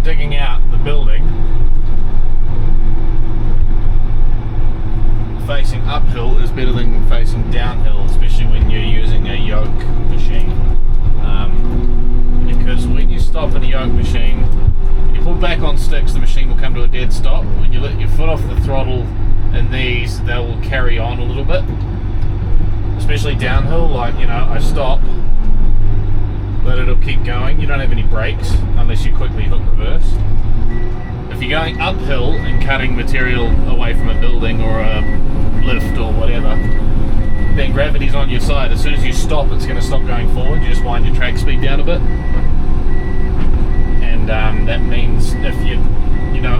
digging out the building, facing uphill is better than facing downhill, especially when you're using a yoke machine. Because when you stop in a yoke machine, when you pull back on sticks, the machine will come to a dead stop. When you let your foot off the throttle in these, they will carry on a little bit. Especially downhill, like, you know, I stop, but it'll keep going. You don't have any brakes unless you quickly hook reverse. If you're going uphill and cutting material away from a building or a lift or whatever, then gravity's on your side. As soon as you stop, it's going to stop going forward. You just wind your track speed down a bit. And that means if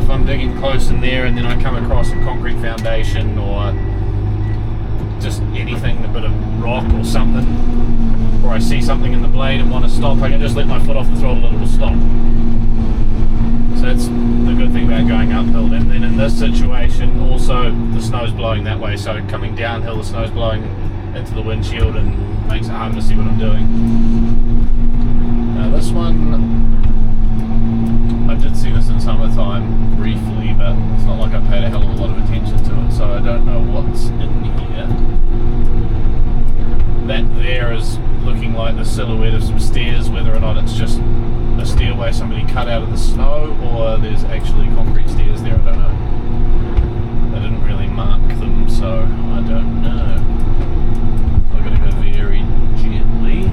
if I'm digging close in there and then I come across a concrete foundation or just anything, a bit of rock or something, or I see something in the blade and want to stop, I can just let my foot off the throttle and it will stop. So that's the good thing about going uphill. And then in this situation, also the snow's blowing that way, so coming downhill, the snow's blowing into the windshield and makes it harder to see what I'm doing. Now this one, I did see this in summertime briefly, but it's not like I paid a hell of a lot of attention to it, so I don't know what's in here. That there is looking like the silhouette of some stairs, whether or not it's just a stairway somebody cut out of the snow or there's actually concrete stairs there, I don't know. They didn't really mark them, so I don't know. So I've got to go very gently.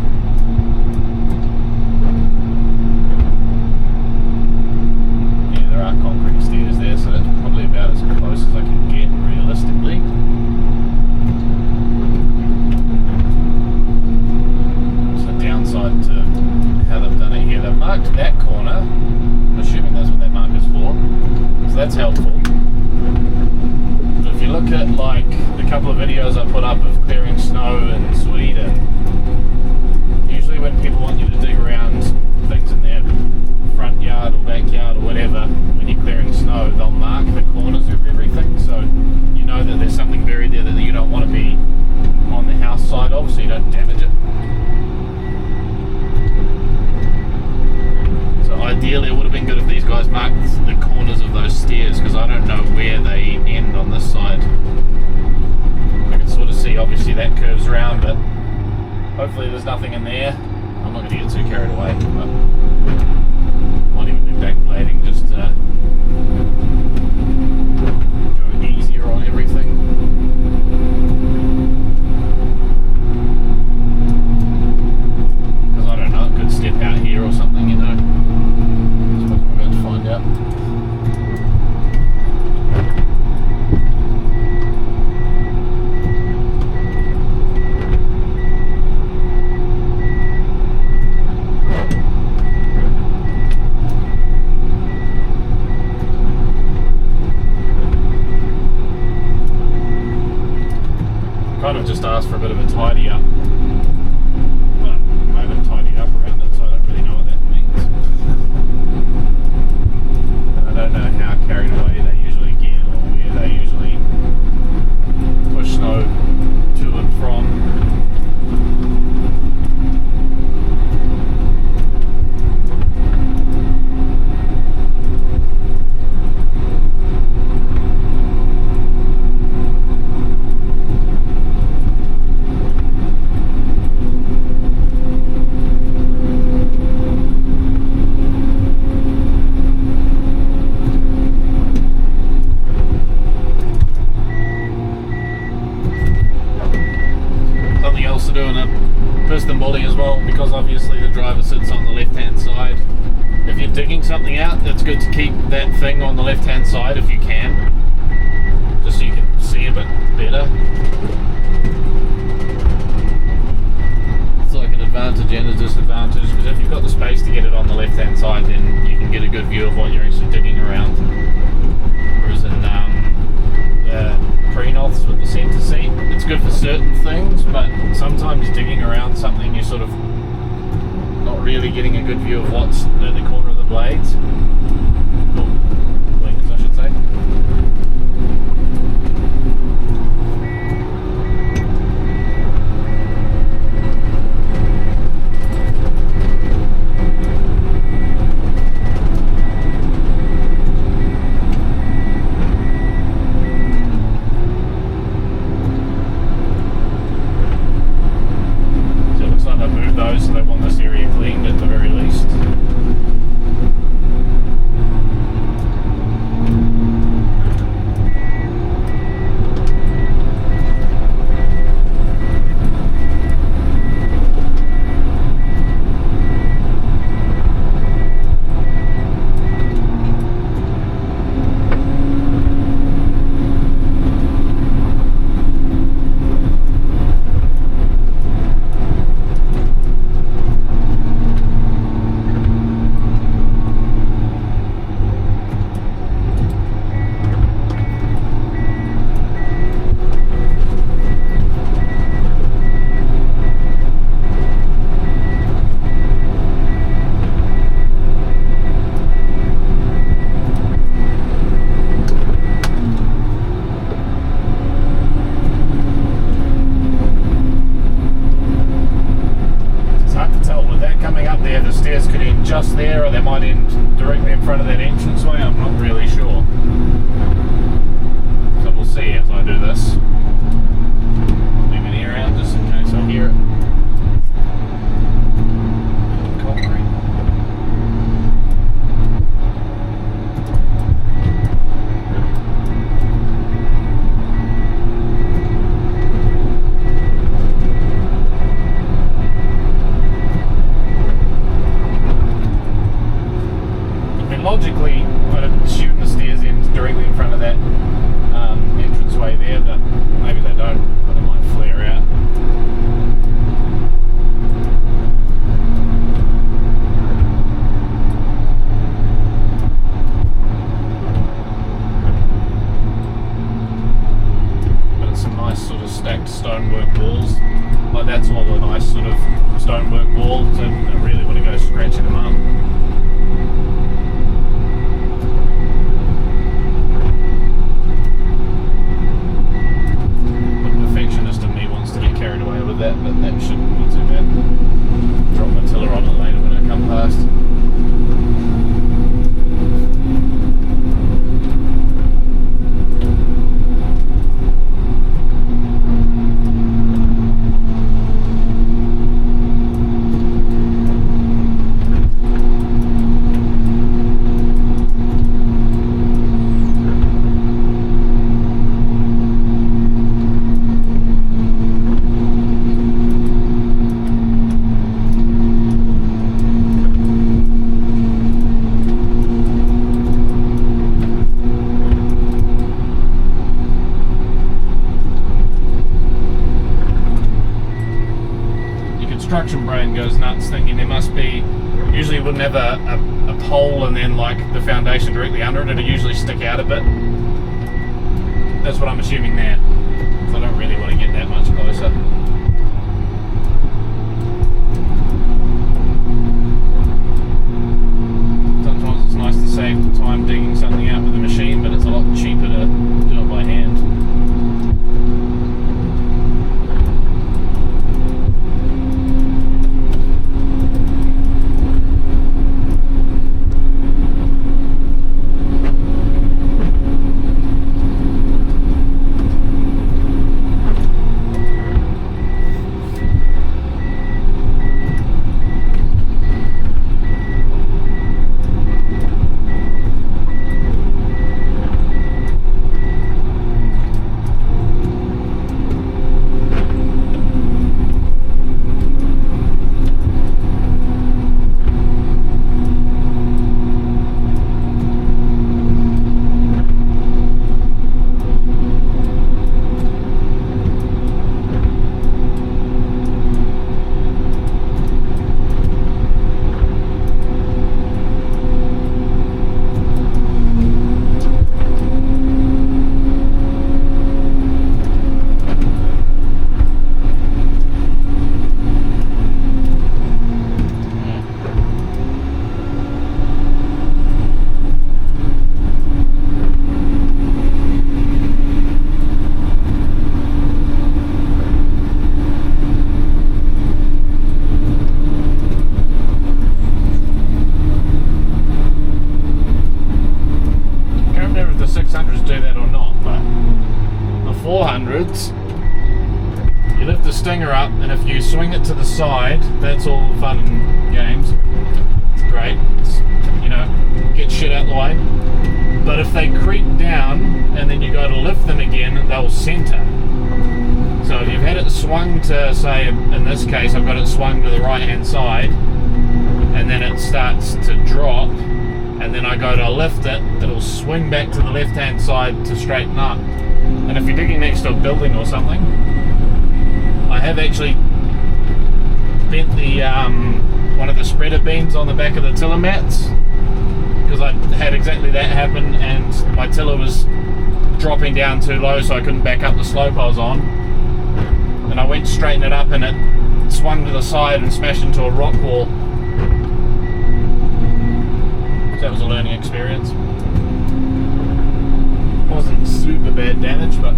Yeah, there are concrete stairs there, so that's probably about as close as I can get realistically. Downside to how they've done it here, they've marked that corner, I'm assuming that's what that marker's for, so that's helpful. But if you look at like the couple of videos I put up of clearing snow in Sweden, usually when people want you to dig around things in their front yard or backyard or whatever, when you're clearing snow, they'll mark the corners of everything, so you know that there's something buried there that you don't want to be on the house side of, so you don't damage it. Ideally, it would have been good if these guys marked the corners of those stairs, because I don't know where they end on this side. I can sort of see, obviously, that curves around, but hopefully there's nothing in there. I'm not going to get too carried away, but might even be backblading just to go easier on everything. Because I don't know, it could step out here or something, you know. Find out. Kind of just asked for a bit of a tidy up, but I haven't tidied up around it, so I don't really know what that means. I don't know how carried away they usually get or where they usually push snow to and from. Doing a Pistenbully as well, because obviously the driver sits on the left hand side. If you're digging something out, it's good to keep that thing on the left hand side if you can, just so you can see a bit better. It's like an advantage and a disadvantage, because if you've got the space to get it on the left hand side, then you can get a good view of what you're actually digging around. Whereas in pre-norths with the centre seat, it's good for certain things, but sometimes digging around something you're sort of not really getting a good view of what's at the corner of the blades, or wings I should say. there, the stairs could end just there, or they might end directly in front of that entranceway. I'm not really sure. So we'll see as I do this. Leave an ear out just in case I hear it. Concrete. Logically, I'd assume the stairs end directly in front of that entranceway there, but maybe they don't, but it might flare out. But it's some nice sort of stacked stonework walls. Like that's all a nice sort of stonework walls, and I really want to go scratching them up. That, but that shouldn't be too bad. Drop my tiller on it later when I come past. Construction brain goes nuts thinking there must be, usually you wouldn't have a pole and then like the foundation directly under it, it'd usually stick out a bit. That's what I'm assuming there. So I don't really want to get that much closer. Sometimes it's nice to save time digging something out with a machine, but it's a lot cheaper to do it by hand. You lift the stinger up, and if you swing it to the side, that's all fun and games. It's great. It's, you know, get shit out the way. But if they creep down and then you go to lift them again, they'll center. So if you've had it swung to, say, in this case, I've got it swung to the right hand side, and then it starts to drop, and then I go to lift it, it'll swing back to the left hand side to straighten up. And if you're digging next to a building or something, I have actually bent the one of the spreader beams on the back of the tiller mats, because I had exactly that happen, and my tiller was dropping down too low so I couldn't back up the slope I was on, and I went to straighten it up and it swung to the side and smashed into a rock wall. So that was a learning experience. Wasn't super bad damage, but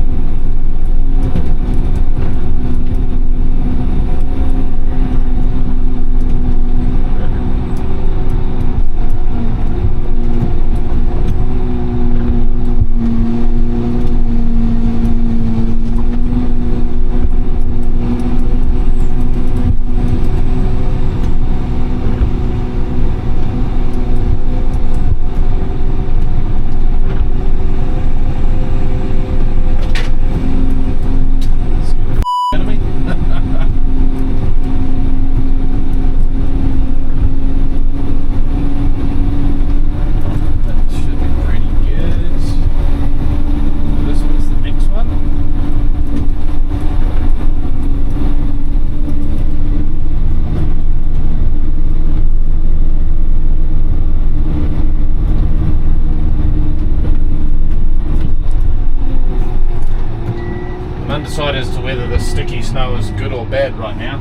decide as to whether the sticky snow is good or bad right now.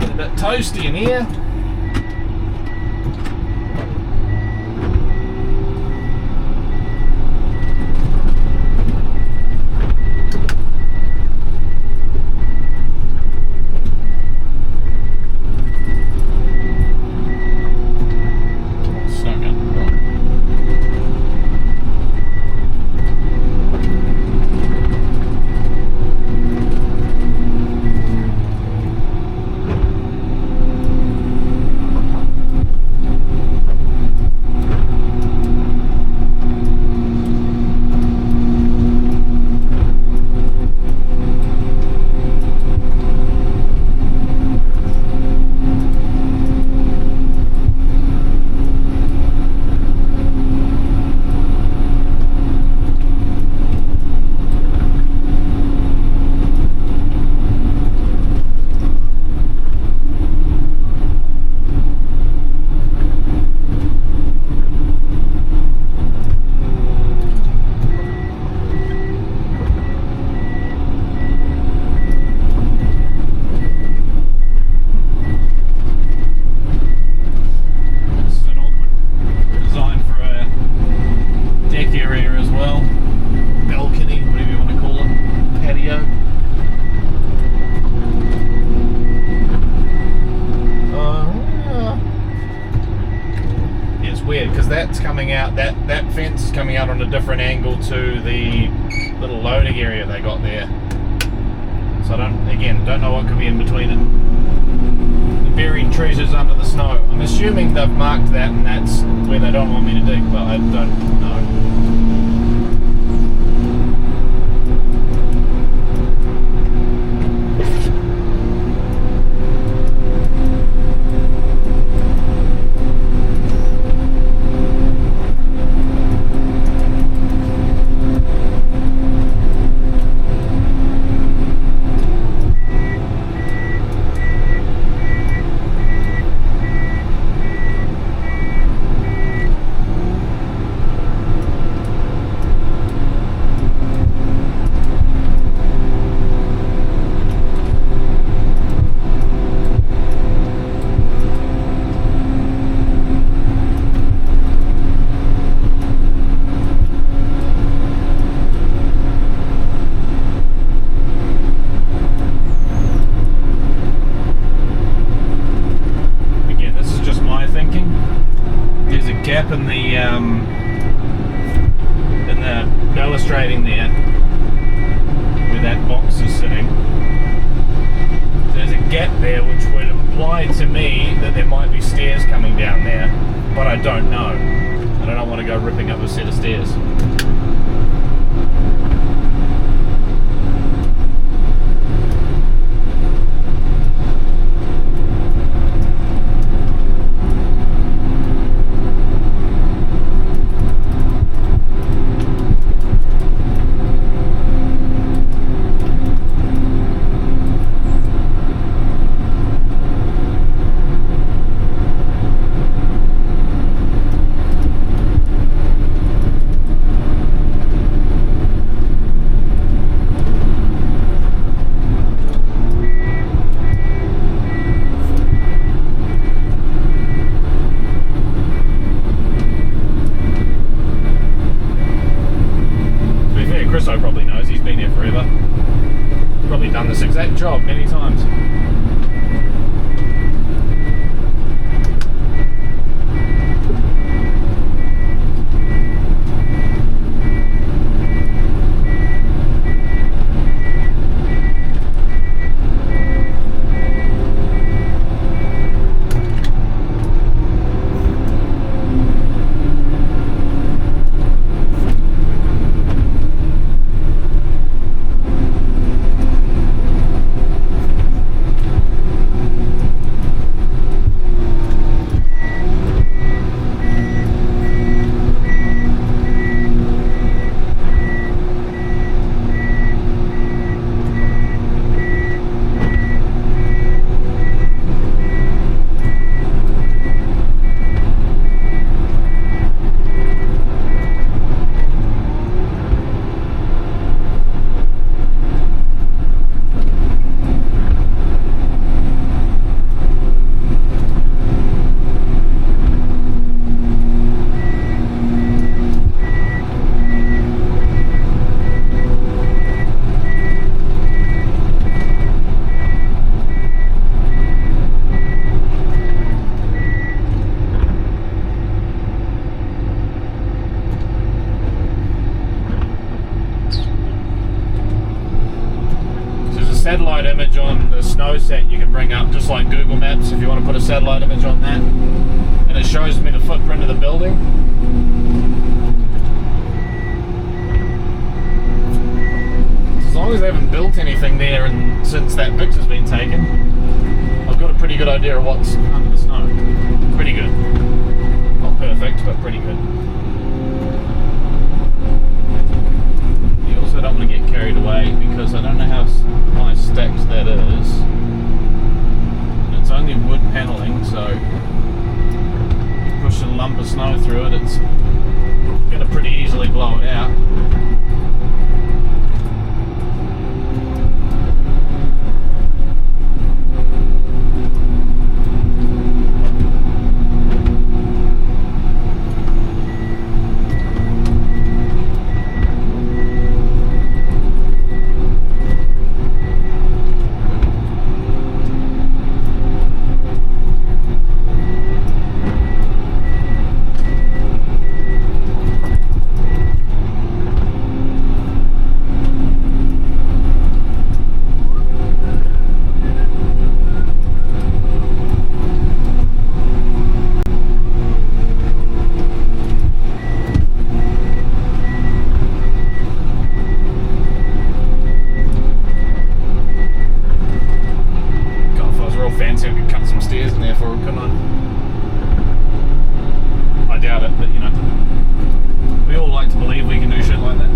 Get a bit toasty in here. That's coming out, that fence is coming out on a different angle to the little loading area they got there. So I don't know what could be in between it. The buried treasures under the snow. I'm assuming they've marked that and that's where they don't want me to dig, but I don't know. Gap in the balustrating there where that box is sitting. There's a gap there which would imply to me that there might be stairs coming down there, but I don't know. I don't want to go ripping up a set of stairs. snow set you can bring up, just like Google Maps if you want to put a satellite image on that. And it shows me the footprint of the building. As long as they haven't built anything there and since that picture's been taken, I've got a pretty good idea of what's under the snow. Pretty good. Not perfect, but pretty good. You also don't want to get carried away because I don't know how high stacked that is. And it's only wood paneling, so you push a lump of snow through it, it's going to pretty easily blow it out. Fancy, I could cut some stairs in there for it, couldn't I? I doubt it, but you know, we all like to believe we can do shit like that.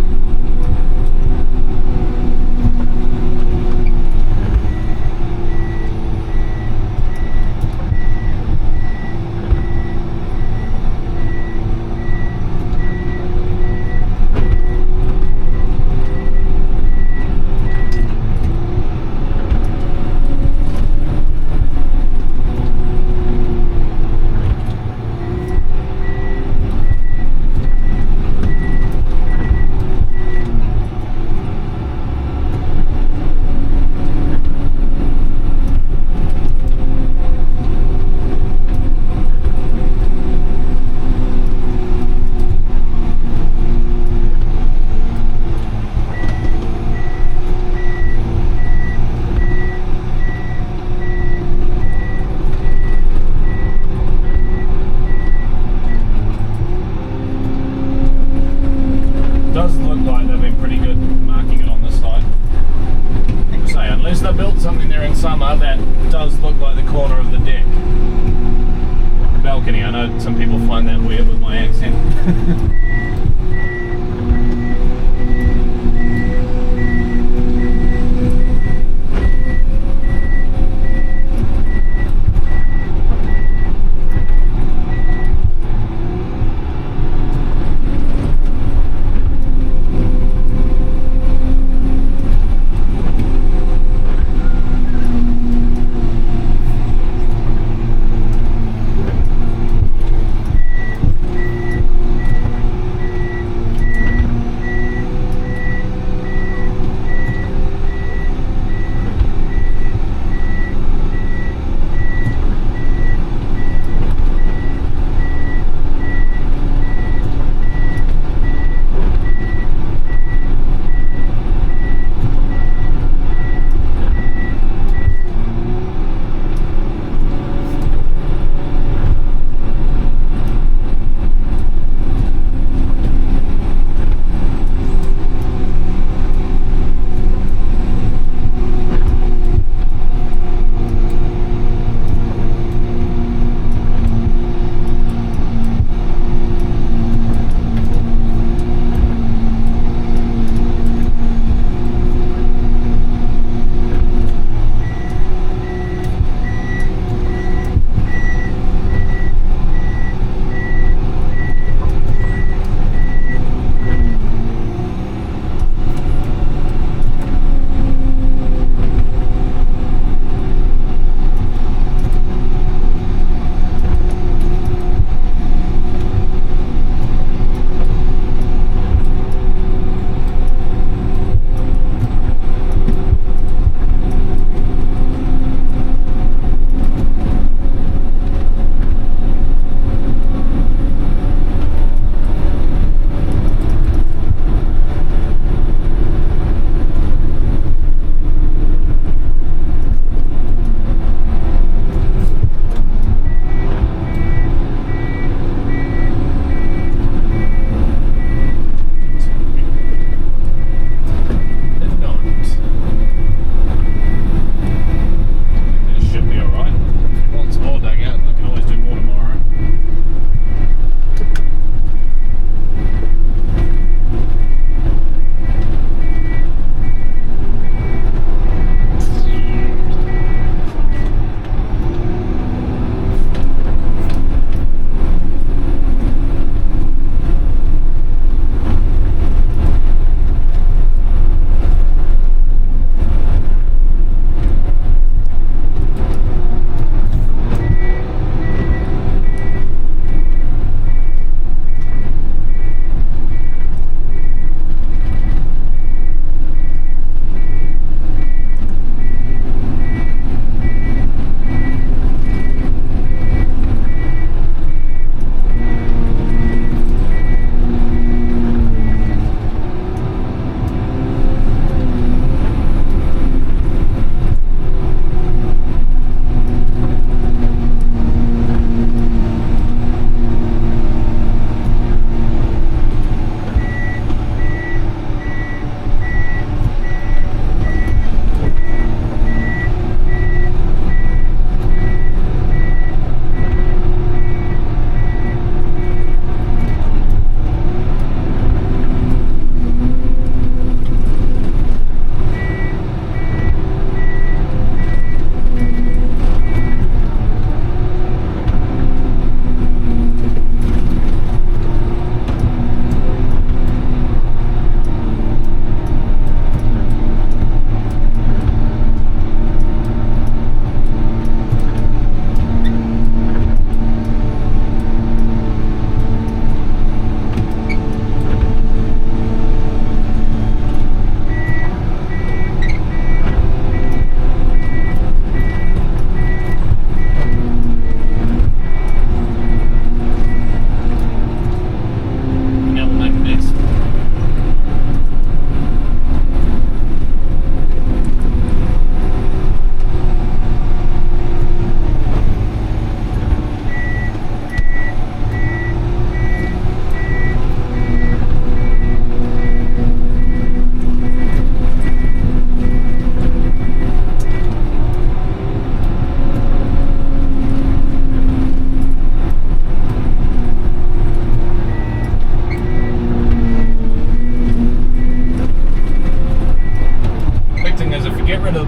Does look like they've been pretty good marking it on this side. Say, unless they built something there in summer, that does look like the corner of the deck. Balcony, I know some people find that weird with my accent.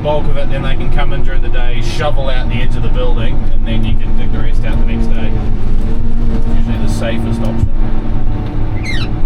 bulk of it, then they can come in during the day, shovel out the edge of the building, and then you can dig the rest out the next day. Usually the safest option.